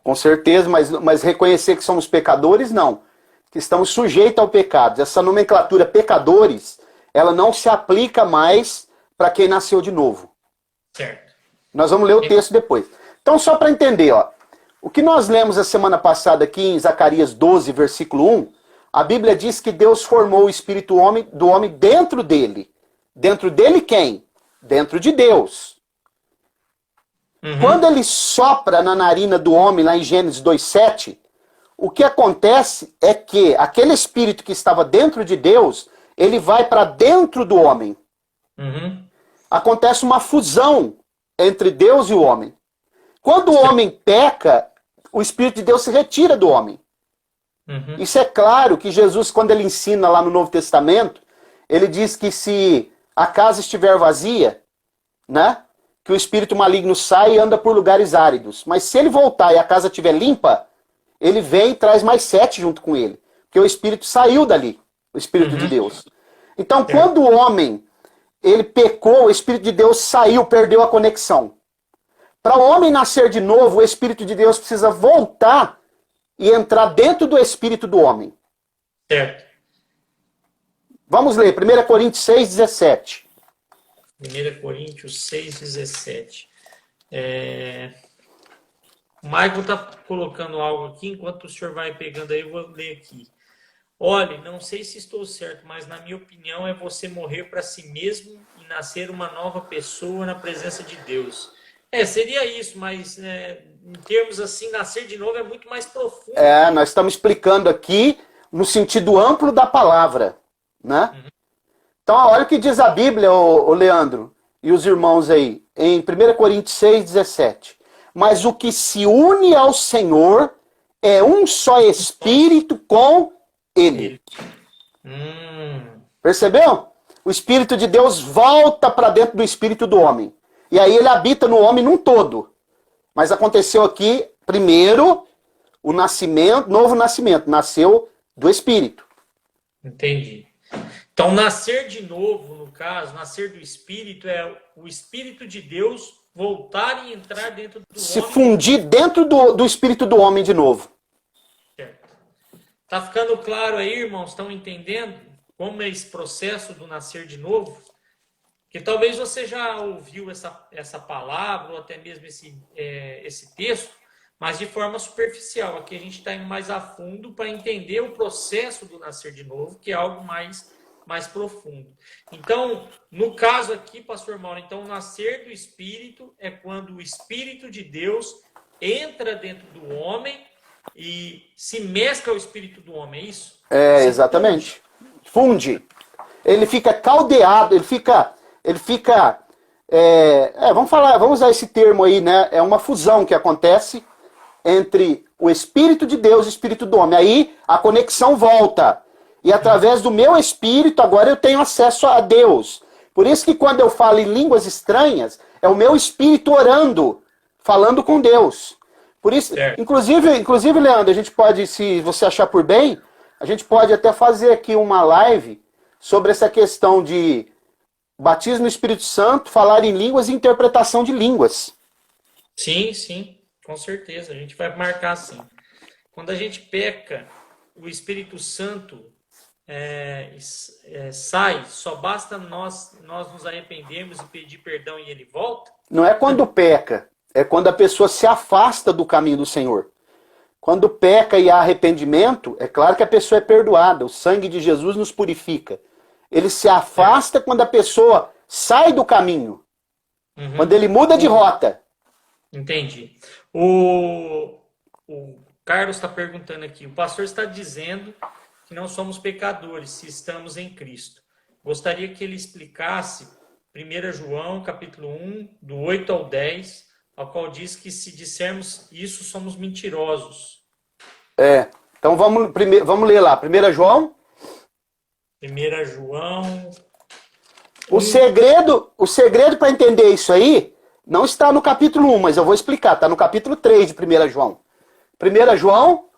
Com certeza, mas reconhecer que somos pecadores, não. Que estamos sujeitos ao pecado. Essa nomenclatura pecadores, ela não se aplica mais para quem nasceu de novo. Certo. Nós vamos ler o texto depois. Então, só para entender, o que nós lemos a semana passada aqui em Zacarias 12, versículo 1, a Bíblia diz que Deus formou o espírito do homem dentro dele. Dentro dele quem? Dentro de Deus. Quando ele sopra na narina do homem, lá em Gênesis 2,7, o que acontece é que aquele espírito que estava dentro de Deus, ele vai para dentro do homem. Acontece uma fusão entre Deus e o homem. Quando o homem peca, o Espírito de Deus se retira do homem. Isso é claro que Jesus, quando ele ensina lá no Novo Testamento, ele diz que se a casa estiver vazia, né, que o espírito maligno sai e anda por lugares áridos. Mas se ele voltar e a casa estiver limpa, ele vem e traz mais 7 junto com ele. Porque o espírito saiu dali, o Espírito de Deus. Então, quando o homem ele pecou, o Espírito de Deus saiu, perdeu a conexão. Para o homem nascer de novo, o Espírito de Deus precisa voltar e entrar dentro do espírito do homem. Certo. Vamos ler, 1 Coríntios 6, 17. 1 Coríntios 6, 17. O Michael está colocando algo aqui, enquanto o senhor vai pegando aí, eu vou ler aqui. Olha, não sei se estou certo, mas na minha opinião é você morrer para si mesmo e nascer uma nova pessoa na presença de Deus. Seria isso, mas em termos assim, nascer de novo é muito mais profundo. Nós estamos explicando aqui no sentido amplo da palavra, né? Então, olha o que diz a Bíblia, o Leandro, e os irmãos aí, em 1 Coríntios 6, 17. Mas o que se une ao Senhor é um só Espírito com Ele. Percebeu? O Espírito de Deus volta para dentro do Espírito do homem. E aí ele habita no homem num todo. Mas aconteceu aqui, primeiro, o nascimento, novo nascimento. Nasceu do Espírito. Entendi. Então, nascer de novo, no caso, nascer do Espírito, é o Espírito de Deus voltar e entrar dentro do Se homem. fundir dentro do espírito do homem de novo. Certo. Tá ficando claro aí, irmãos? Estão entendendo como é esse processo do nascer de novo? Que talvez você já ouviu essa palavra, ou até mesmo esse texto, mas de forma superficial. Aqui a gente está indo mais a fundo para entender o processo do nascer de novo, que é algo mais profundo. Então, no caso aqui, pastor Mauro, então o nascer do Espírito é quando o Espírito de Deus entra dentro do homem e se mescla ao Espírito do homem, é isso? É, exatamente. Funde. Ele fica caldeado, vamos usar esse termo aí, né? É uma fusão que acontece entre o Espírito de Deus e o Espírito do homem. Aí a conexão volta. E através do meu espírito, agora eu tenho acesso a Deus. Por isso que quando eu falo em línguas estranhas, é o meu espírito orando, falando com Deus. Por isso, inclusive, Leandro, a gente pode, se você achar por bem, a gente pode até fazer aqui uma live sobre essa questão de batismo no Espírito Santo, falar em línguas e interpretação de línguas. Sim, com certeza. A gente vai marcar assim. Quando a gente peca, o Espírito Santo sai, só basta nós nos arrependermos e pedir perdão e ele volta? Não é quando peca, é quando a pessoa se afasta do caminho do Senhor. Quando peca e há arrependimento, é claro que a pessoa é perdoada, o sangue de Jesus nos purifica. Ele se afasta quando a pessoa sai do caminho, quando ele muda de rota. Entendi. O Carlos está perguntando aqui, o pastor está dizendo que não somos pecadores se estamos em Cristo. Gostaria que ele explicasse 1 João, capítulo 1, do 8 ao 10, ao qual diz que se dissermos isso, somos mentirosos. Então vamos ler lá. 1 João. 1 João... O segredo para entender isso aí não está no capítulo 1, mas eu vou explicar. Está no capítulo 3 de 1 João. 1 João...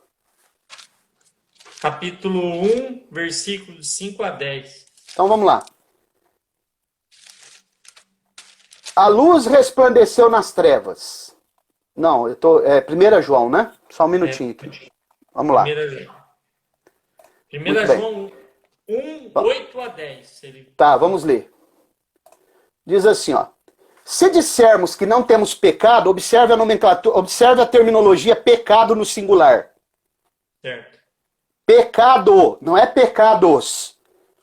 Capítulo 1, versículos 5 a 10. Então vamos lá. A luz resplandeceu nas trevas. Não, 1 João, né? Só um minutinho aqui. Vamos lá. 1 João 1, 8 a 10. Tá, vamos ler. Diz assim, ó. Se dissermos que não temos pecado, observe a nomenclatura, observe a terminologia pecado no singular. Certo. Pecado, não é pecados.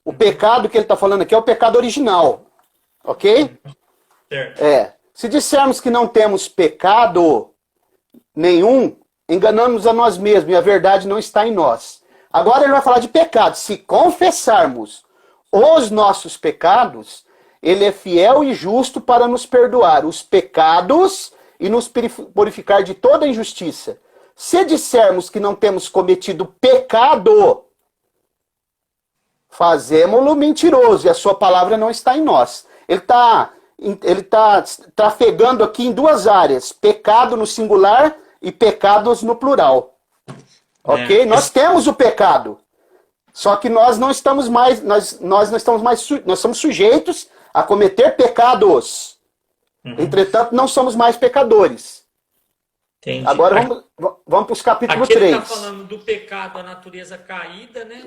O pecado que ele está falando aqui é o pecado original. Ok? Certo. Se dissermos que não temos pecado nenhum, enganamos a nós mesmos e a verdade não está em nós. Agora ele vai falar de pecado. Se confessarmos os nossos pecados, ele é fiel e justo para nos perdoar os pecados e nos purificar de toda injustiça. Se dissermos que não temos cometido pecado, fazemo-lo mentiroso e a sua palavra não está em nós. Ele está trafegando aqui em duas áreas, pecado no singular e pecados no plural. Ok? Nós temos o pecado, só que nós não estamos mais, nós não estamos mais, nós somos sujeitos a cometer pecados. Entretanto, não somos mais pecadores. Entendi. Agora vamos para os capítulo aqui 3. Ele está falando do pecado, a natureza caída, né?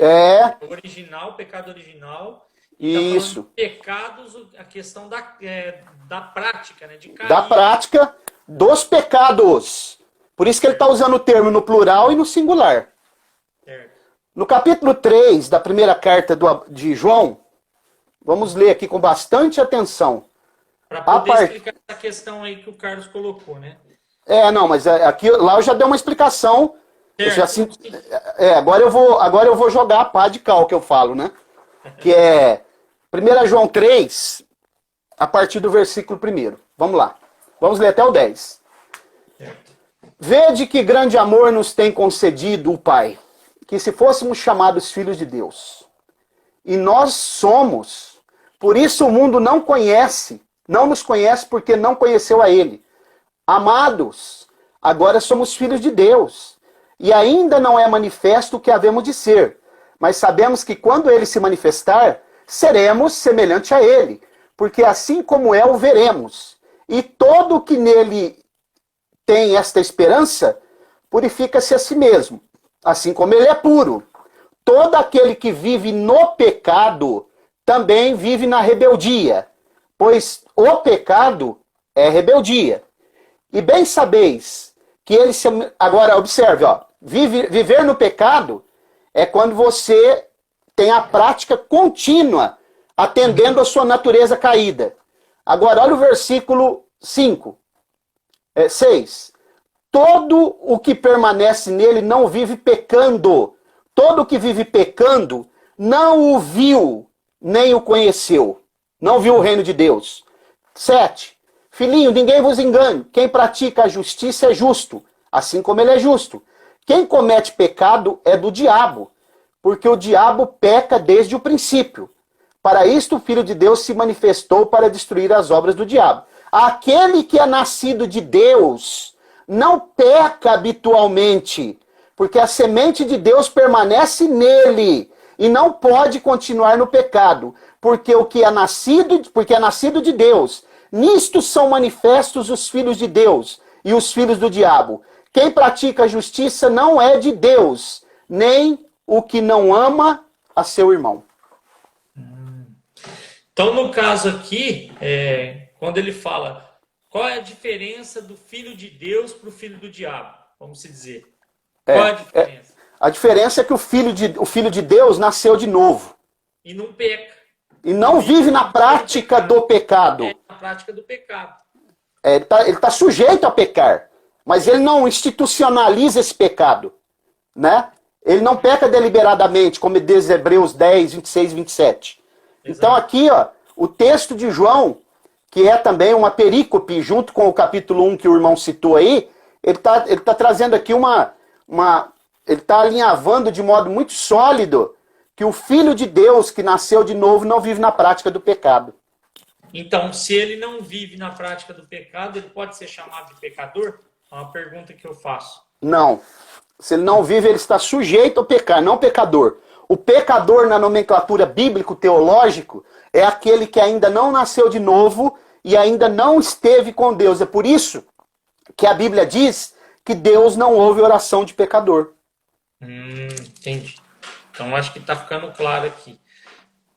O original, o pecado original. Isso. Tá pecados, a questão da prática, né? De cair. Da prática dos pecados. Por isso que ele está usando o termo no plural e no singular. Certo. No capítulo 3 da primeira carta de João, vamos ler aqui com bastante atenção. Para poder explicar essa questão aí que o Carlos colocou, né? Mas aqui, lá eu já dei uma explicação. Agora eu vou jogar a pá de cal que eu falo, né? Que é 1 João 3, a partir do versículo 1. Vamos lá. Vamos ler até o 10. Certo. Vede que grande amor nos tem concedido o Pai, que se fôssemos chamados filhos de Deus. E nós somos. Por isso o mundo não nos conhece porque não conheceu a Ele. Amados, agora somos filhos de Deus, e ainda não é manifesto o que havemos de ser, mas sabemos que quando Ele se manifestar, seremos semelhante a Ele, porque assim como é, o veremos. E todo que nele tem esta esperança, purifica-se a si mesmo, assim como ele é puro. Todo aquele que vive no pecado também vive na rebeldia, pois o pecado é rebeldia. E bem sabeis que ele se... Agora, observe, ó, viver no pecado é quando você tem a prática contínua, atendendo a sua natureza caída. Agora, olha o versículo 6. Todo o que permanece nele não vive pecando. Todo o que vive pecando não o viu, nem o conheceu. Não viu o reino de Deus. 7. Filhinho, ninguém vos engane. Quem pratica a justiça é justo, assim como ele é justo. Quem comete pecado é do diabo, porque o diabo peca desde o princípio. Para isto o Filho de Deus se manifestou para destruir as obras do diabo. Aquele que é nascido de Deus não peca habitualmente, porque a semente de Deus permanece nele e não pode continuar no pecado, porque é nascido de Deus. Nisto são manifestos os filhos de Deus e os filhos do diabo. Quem pratica a justiça não é de Deus, nem o que não ama a seu irmão. Então, no caso aqui, quando ele fala, qual é a diferença do filho de Deus para o filho do diabo? Vamos se dizer. Qual é a diferença? A diferença é que o filho de Deus nasceu de novo. E não peca. E não vive na prática do pecado. Na prática do pecado. Ele tá sujeito a pecar, mas ele não institucionaliza esse pecado, né? Ele não peca deliberadamente, como diz Hebreus 10, 26 e 27. Exato. Então aqui, ó, o texto de João, que é também uma perícope, junto com o capítulo 1 que o irmão citou aí, ele tá trazendo aqui ele está alinhavando de modo muito sólido que o Filho de Deus que nasceu de novo não vive na prática do pecado. Então, se ele não vive na prática do pecado, ele pode ser chamado de pecador? É uma pergunta que eu faço. Não. Se ele não vive, ele está sujeito a pecar, não pecador. O pecador, na nomenclatura bíblico-teológico, é aquele que ainda não nasceu de novo e ainda não esteve com Deus. É por isso que a Bíblia diz que Deus não ouve oração de pecador. Entendi. Então, acho que está ficando claro aqui.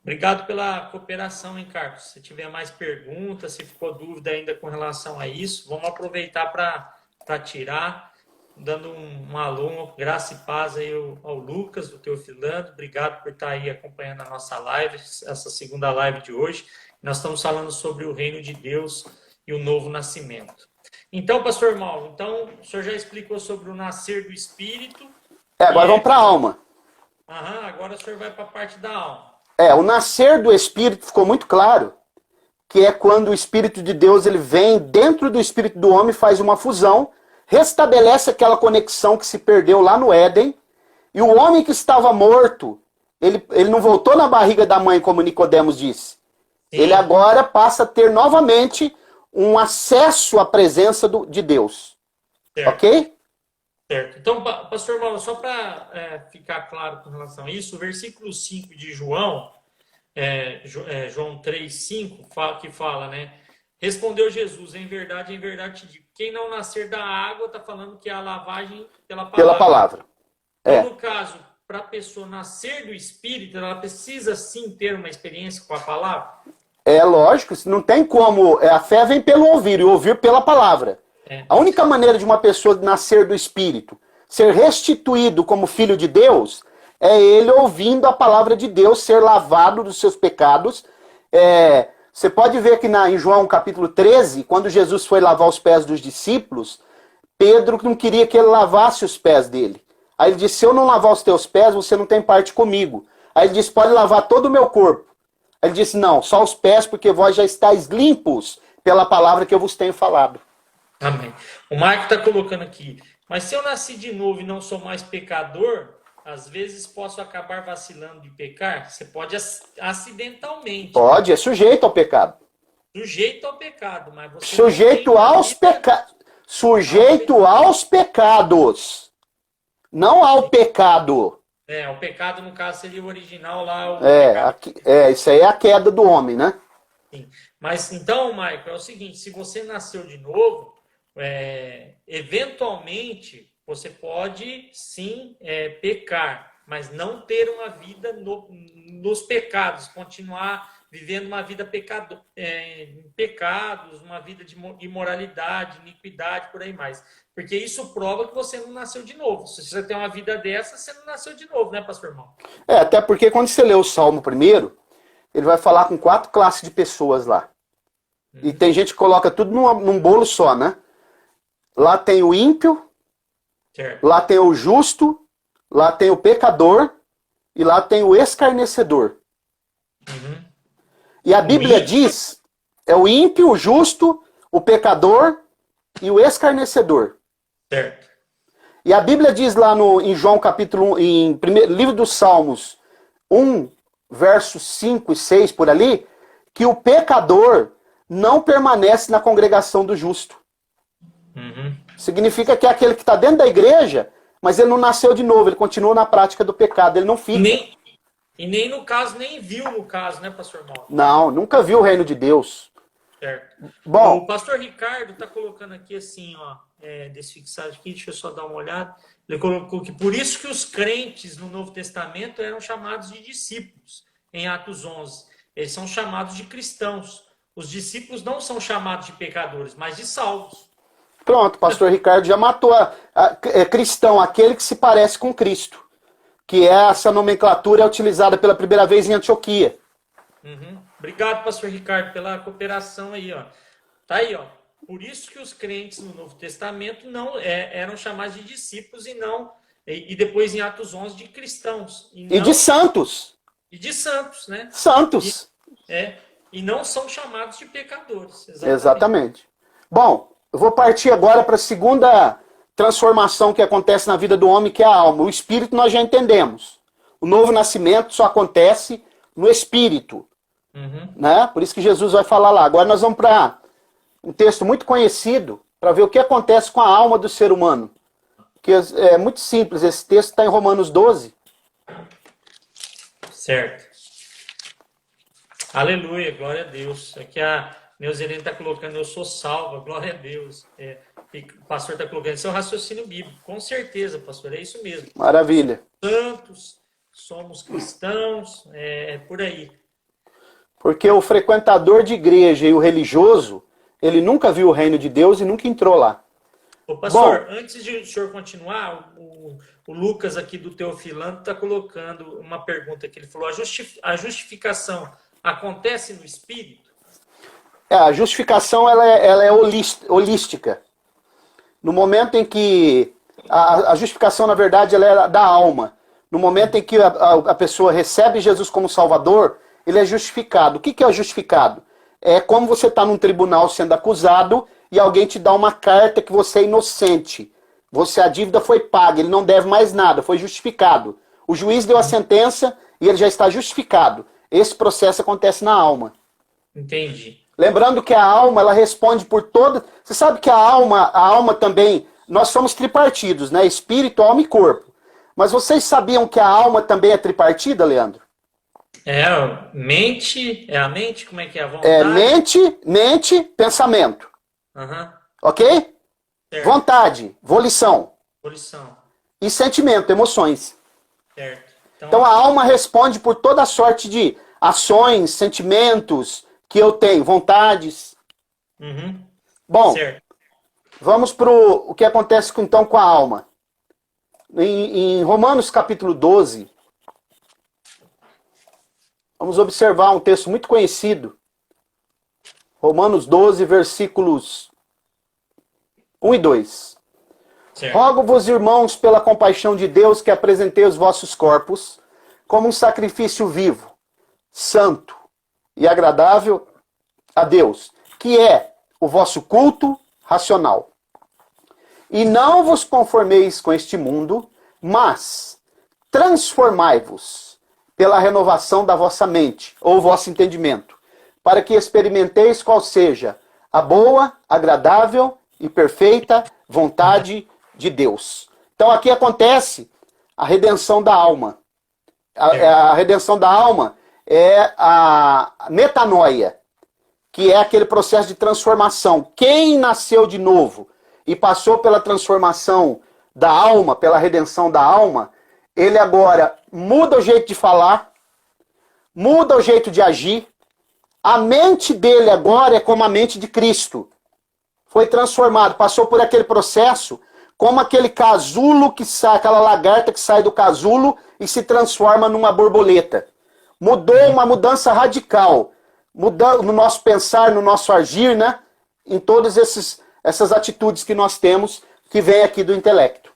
Obrigado pela cooperação, hein, Carlos? Se tiver mais perguntas, se ficou dúvida ainda com relação a isso, vamos aproveitar para tirar, dando um alô, graça e paz aí ao Lucas, do Teofilando. Obrigado por estar aí acompanhando a nossa live, essa segunda live de hoje. Nós estamos falando sobre o reino de Deus e o novo nascimento. Então, pastor Mauro, o senhor já explicou sobre o nascer do Espírito. Agora vamos para a alma. Agora o senhor vai para a parte da alma. O nascer do Espírito ficou muito claro, que é quando o Espírito de Deus ele vem dentro do Espírito do homem, faz uma fusão, restabelece aquela conexão que se perdeu lá no Éden, e o homem que estava morto, ele não voltou na barriga da mãe, como Nicodemos disse. Sim. Ele agora passa a ter novamente um acesso à presença de Deus. Certo. Ok? Certo. Então, pastor Mauro, só para ficar claro com relação a isso, o versículo 5 de João, João 3, 5, que fala, né? Respondeu Jesus, em verdade te digo, quem não nascer da água, está falando que é a lavagem pela palavra. Pela palavra. Então, no caso, para a pessoa nascer do Espírito, ela precisa sim ter uma experiência com a palavra? É lógico, não tem como. A fé vem pelo ouvir, e ouvir pela palavra. A única maneira de uma pessoa nascer do Espírito, ser restituído como filho de Deus, é ele ouvindo a palavra de Deus, ser lavado dos seus pecados. Você pode ver que em João capítulo 13, quando Jesus foi lavar os pés dos discípulos, Pedro não queria que ele lavasse os pés dele. Aí ele disse, se eu não lavar os teus pés, você não tem parte comigo. Aí ele disse, pode lavar todo o meu corpo. Aí ele disse, não, só os pés, porque vós já estáis limpos pela palavra que eu vos tenho falado. Amém. O Marco está colocando aqui, mas se eu nasci de novo e não sou mais pecador, às vezes posso acabar vacilando de pecar? Você pode acidentalmente. Pode, é sujeito ao pecado. Sujeito ao pecado, mas você sujeito aos pecados. Sujeito aos pecados. Não ao pecado. O pecado, no caso, seria o original lá. Isso aí é a queda do homem, né? Sim. Mas então, Michael, é o seguinte: se você nasceu de novo, eventualmente você pode sim pecar, mas não ter uma vida nos pecados, continuar vivendo uma vida em pecados, uma vida de imoralidade, iniquidade, por aí mais. Porque isso prova que você não nasceu de novo. Se você tem uma vida dessa, você não nasceu de novo, né, pastor irmão? Até porque quando você lê o Salmo primeiro, ele vai falar com 4 classes de pessoas lá. E tem gente que coloca tudo num bolo só, né? Lá tem o ímpio, Certo. lá tem o justo, lá tem o pecador e lá tem o escarnecedor. Uhum. E a Bíblia diz, é o ímpio, o justo, o pecador e o escarnecedor. Certo. E a Bíblia diz lá em João capítulo 1, livro dos Salmos 1, versos 5 e 6 por ali, que o pecador não permanece na congregação do justo. Uhum. Significa que é aquele que está dentro da igreja, mas ele não nasceu de novo, ele continua na prática do pecado, ele não fica. E nem no caso, nem viu no caso, né, pastor Mal? Não, nunca viu o reino de Deus. Certo. Bom, O pastor Ricardo está colocando aqui assim, ó, desfixado aqui, deixa eu só dar uma olhada. Ele colocou que por isso que os crentes no Novo Testamento eram chamados de discípulos, em Atos 11. Eles são chamados de cristãos. Os discípulos não são chamados de pecadores, mas de salvos. pronto, o pastor Ricardo já matou cristão, aquele que se parece com Cristo. Que essa nomenclatura é utilizada pela primeira vez em Antioquia. Uhum. Obrigado, pastor Ricardo, pela cooperação aí, ó. Tá aí, ó. Por isso que os crentes no Novo Testamento não eram chamados de discípulos e depois em Atos 11 de cristãos E de santos. e de santos, né? Santos. E não são chamados de pecadores. Exatamente. Bom, eu vou partir agora para a segunda transformação que acontece na vida do homem, que é a alma. O espírito nós já entendemos. O novo nascimento só acontece no espírito. Uhum. Né? Por isso que Jesus vai falar lá. Agora nós vamos para um texto muito conhecido para ver o que acontece com a alma do ser humano. Que é muito simples. Esse texto está em Romanos 12. Certo. Aleluia, glória a Deus. Aqui a Neuzelene está colocando, eu sou salva, glória a Deus. O pastor está colocando, esse é o raciocínio bíblico. Com certeza, pastor, é isso mesmo. Maravilha. Santos, somos cristãos, por aí. Porque o frequentador de igreja e o religioso, ele nunca viu o reino de Deus e nunca entrou lá. Ô, pastor, antes de o senhor continuar, o Lucas aqui do Teofilano está colocando uma pergunta que ele falou, a justificação acontece no espírito? A justificação ela é holística. No momento em que a justificação, na verdade, ela é da alma. No momento em que a pessoa recebe Jesus como Salvador, ele é justificado. O que é justificado? É como você está num tribunal sendo acusado e alguém te dá uma carta que você é inocente. A dívida foi paga, ele não deve mais nada, foi justificado. O juiz deu a sentença e ele já está justificado. Esse processo acontece na alma. Entendi. Lembrando que a alma, ela responde por toda... Você sabe que a alma também... Nós somos tripartidos, né? Espírito, alma e corpo. Mas vocês sabiam que a alma também é tripartida, Leandro? Mente... É a mente? Como é que é a vontade? Mente, pensamento. Uhum. Ok? Certo. Vontade, volição. Volição. E sentimento, emoções. Certo. Então a alma responde por toda a sorte de ações, sentimentos que eu tenho, vontades. Uhum. Bom, certo. Vamos para o que acontece então com a alma. Em Romanos capítulo 12, vamos observar um texto muito conhecido. Romanos 12, versículos 1 e 2. Rogo-vos, irmãos, pela compaixão de Deus, que apresentei os vossos corpos como um sacrifício vivo, santo e agradável a Deus, que é o vosso culto racional. E não vos conformeis com este mundo, mas transformai-vos pela renovação da vossa mente, ou vosso entendimento, para que experimenteis qual seja a boa, agradável e perfeita vontade de Deus. Então aqui acontece a redenção da alma. A redenção da alma é a metanoia. que é aquele processo de transformação. Quem nasceu de novo e passou pela transformação da alma, pela redenção da alma, ele agora muda o jeito de falar, muda o jeito de agir. A mente dele agora é como a mente de Cristo. Foi transformado, passou por aquele processo como aquele casulo que sai, aquela lagarta que sai do casulo e se transforma numa borboleta. Mudou, uma mudança radical. Mudando no nosso pensar, no nosso agir, né? Em todas essas atitudes que nós temos, que vem aqui do intelecto.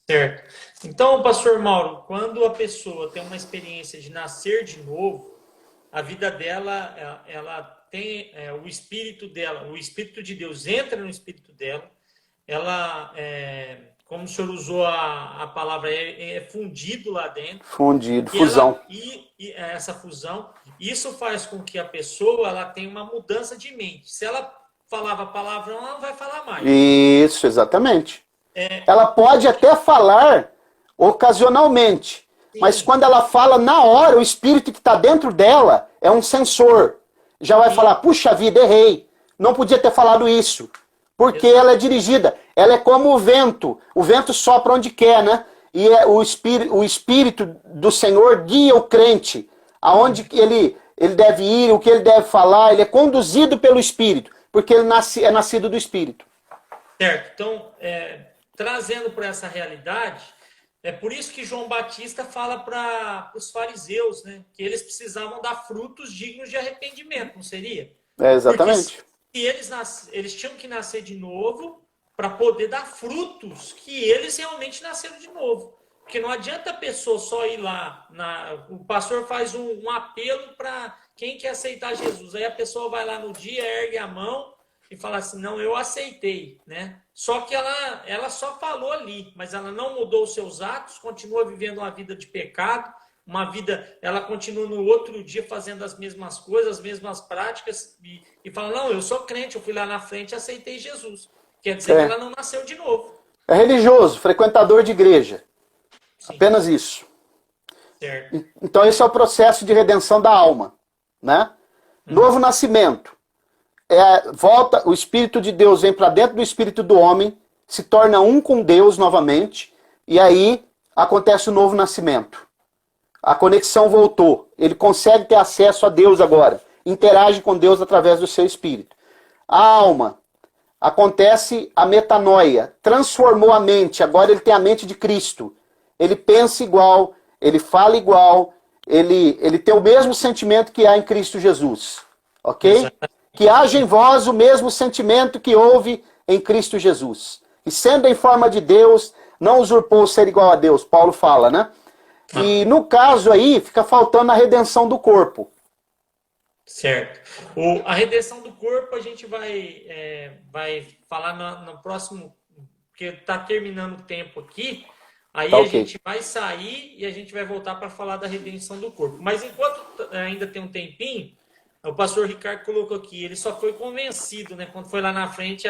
Certo. Então, pastor Mauro, quando a pessoa tem uma experiência de nascer de novo, a vida dela, ela tem o espírito dela, o espírito de Deus entra no espírito dela, ela, como o senhor usou a palavra, é fundido lá dentro. Fundido, fusão. E essa fusão, isso faz com que a pessoa ela tenha uma mudança de mente. Se ela falava palavrão, ela não vai falar mais. Isso, exatamente. Ela pode até falar ocasionalmente, sim, mas quando ela fala na hora, o espírito que está dentro dela é um sensor. Já vai, sim, falar, puxa vida, errei. Não podia ter falado isso. Porque ela é dirigida. Ela é como o vento. O vento sopra onde quer, né? E o espírito do Senhor guia o crente. Aonde ele deve ir, o que ele deve falar. Ele é conduzido pelo Espírito. Porque ele é nascido do Espírito. Certo. Então, trazendo para essa realidade, é por isso que João Batista fala para os fariseus, né? Que eles precisavam dar frutos dignos de arrependimento, não seria? Exatamente. Porque eles tinham que nascer de novo para poder dar frutos que eles realmente nasceram de novo. Porque não adianta a pessoa só ir lá, o pastor faz um apelo para quem quer aceitar Jesus. Aí a pessoa vai lá no dia, ergue a mão e fala assim, não, eu aceitei, né? Só que ela só falou ali, mas ela não mudou os seus atos, continua vivendo uma vida de pecado, ela continua no outro dia fazendo as mesmas coisas, as mesmas práticas, e fala, não, eu sou crente, eu fui lá na frente e aceitei Jesus. Quer dizer que ela não nasceu de novo. É religioso, frequentador de igreja. Sim. Apenas isso. Certo. Então esse é o processo de redenção da alma, né? Novo nascimento. Volta, o Espírito de Deus vem para dentro do Espírito do homem, se torna um com Deus novamente, e aí acontece o novo nascimento. A conexão voltou. Ele consegue ter acesso a Deus agora. Interage com Deus através do seu espírito. A alma. Acontece a metanoia. Transformou a mente. Agora ele tem a mente de Cristo. Ele pensa igual. Ele fala igual. Ele tem o mesmo sentimento que há em Cristo Jesus. Ok? Exatamente. Que haja em vós o mesmo sentimento que houve em Cristo Jesus. E sendo em forma de Deus, não usurpou ser igual a Deus. Paulo fala, né? E no caso aí, fica faltando a redenção do corpo. Certo. A redenção do corpo a gente vai falar no próximo, porque está terminando o tempo aqui. Aí a gente vai sair e a gente vai voltar para falar da redenção do corpo. Mas enquanto ainda tem um tempinho, o pastor Ricardo colocou aqui, ele só foi convencido, né? Quando foi lá na frente,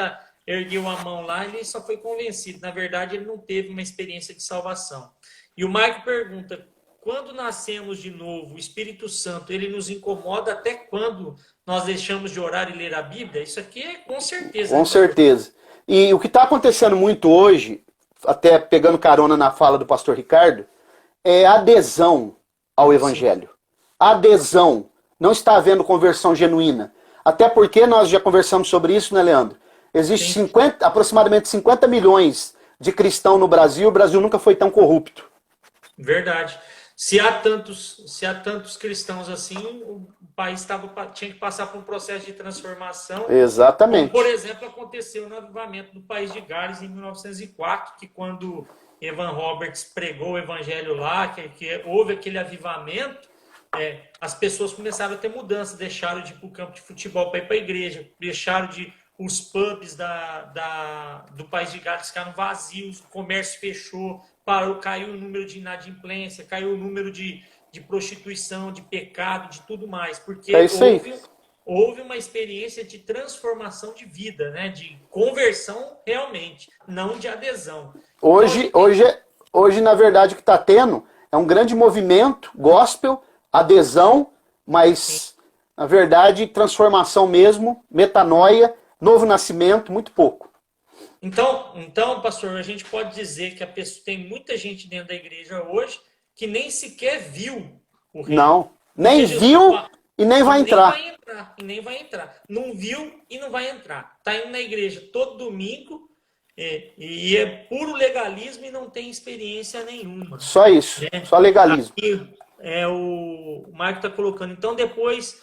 ergueu a mão lá, ele só foi convencido. Na verdade, ele não teve uma experiência de salvação. E o Mike pergunta, quando nascemos de novo, o Espírito Santo, ele nos incomoda até quando nós deixamos de orar e ler a Bíblia? Isso aqui é com certeza. Com certeza. E o que está acontecendo muito hoje, até pegando carona na fala do pastor Ricardo, é adesão ao Evangelho. Sim. Adesão. Não está havendo conversão genuína. Até porque nós já conversamos sobre isso, né, Leandro? Existe aproximadamente 50 milhões de cristãos no Brasil, o Brasil nunca foi tão corrupto. Verdade. Se há tantos cristãos assim, o país tinha que passar por um processo de transformação. Exatamente. Como, por exemplo, aconteceu no avivamento do País de Gales em 1904, que quando Evan Roberts pregou o evangelho lá, que houve aquele avivamento, as pessoas começaram a ter mudança, deixaram de ir para o campo de futebol para ir para a igreja, deixaram de... Os pubs do País de Gales ficaram vazios, o comércio fechou, caiu o número de inadimplência, caiu o número de prostituição, de pecado, de tudo mais. Porque houve uma experiência de transformação de vida, né? De conversão realmente, não de adesão. Hoje, na verdade, o que está tendo é um grande movimento gospel, adesão, mas Na verdade, transformação mesmo, metanoia, novo nascimento, muito pouco. Então, pastor, a gente pode dizer que a pessoa, tem muita gente dentro da igreja hoje que nem sequer viu o reino. Não, nem Porque Jesus viu fala, e nem vai entrar. nem vai entrar. Não viu e não vai entrar. Está indo na igreja todo domingo e é puro legalismo e não tem experiência nenhuma. Só isso, Né? só legalismo. Aqui, o Marco está colocando. Então, depois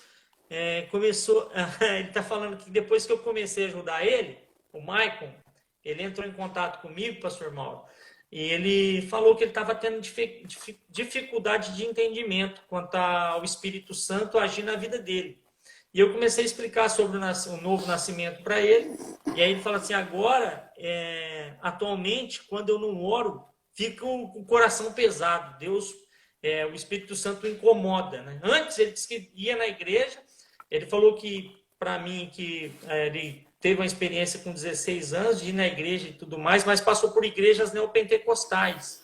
começou... ele está falando que depois que eu comecei a ajudar ele, o Maicon, ele entrou em contato comigo, pastor Mauro, e ele falou que ele estava tendo dificuldade de entendimento quanto ao Espírito Santo agir na vida dele. E eu comecei a explicar sobre o novo nascimento para ele. E aí ele fala assim, agora, atualmente, quando eu não oro, fica o coração pesado. Deus, o Espírito Santo incomoda. Né? Antes ele disse que ia na igreja, ele falou que, para mim, que ele teve uma experiência com 16 anos de ir na igreja e tudo mais, mas passou por igrejas neopentecostais.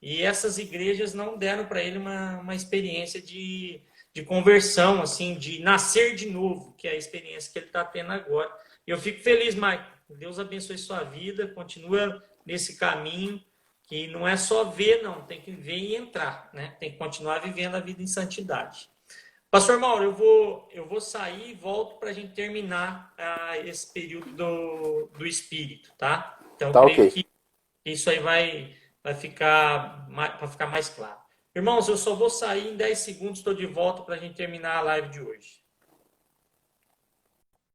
E essas igrejas não deram para ele uma experiência de conversão, assim, de nascer de novo, que é a experiência que ele está tendo agora. E eu fico feliz, Mike. Deus abençoe sua vida, continua nesse caminho, que não é só ver, não, tem que ver e entrar, né? Tem que continuar vivendo a vida em santidade. Pastor Mauro, eu vou sair e volto para a gente terminar esse período do Espírito, tá? Então, Tá, eu creio ok. que isso aí vai ficar mais claro. Irmãos, eu só vou sair em 10 segundos, estou de volta para a gente terminar a live de hoje.